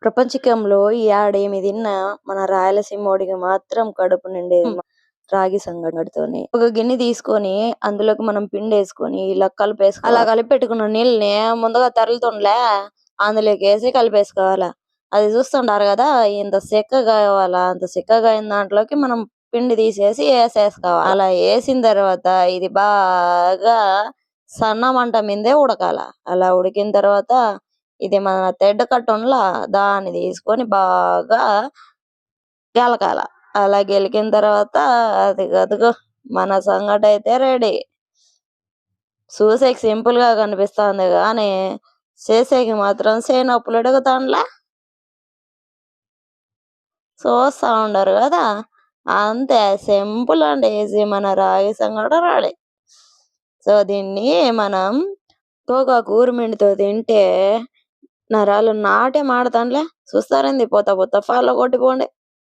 ప్రపంచకంలో యాడేమి తిన్నా మన రాయలసీమోడికి మాత్రం కడుపు నిండేది రాగి సంగటితోని. ఒక గిన్నె తీసుకొని అందులోకి మనం పిండేసుకొని ఇలా అలా కలిపెట్టుకున్న నీళ్ళని ముందుగా తరలుతుండలే అందులోకేసి కలిపేసుకోవాల. అది చూస్తుంటారు కదా! ఇంత చిక్కగా కావాలా అంత చిక్కగా అయిన దాంట్లోకి మనం పిండి తీసేసి ఏసేసుకోవాలి. అలా ఏసిన తర్వాత ఇది బాగా సన్న మంట మీదే ఉడకాల. అలా ఉడికిన తర్వాత ఇది మన తెడ్డ కట్ట ఉండ్లా దాన్ని తీసుకొని బాగా గెలకాల. అలా గెలికిన తర్వాత అదిగో మన సంగటైతే రెడీ. చూసేకి సింపుల్ గా కనిపిస్తుంది కానీ చేసేకి మాత్రం చేనొప్పులు అడుగుతాండ్లా. చూస్తా ఉండరు కదా! అంతే సింపుల్ అండ్ ఈజీ మన రాగి సంగట రెడీ. సో దీన్ని మనం గోగాకు తింటే నరాలు నాట్యం ఆడతాండ్లే. చూస్తారేంది పోతా పోతా ఫాలో కొట్టిపోండి.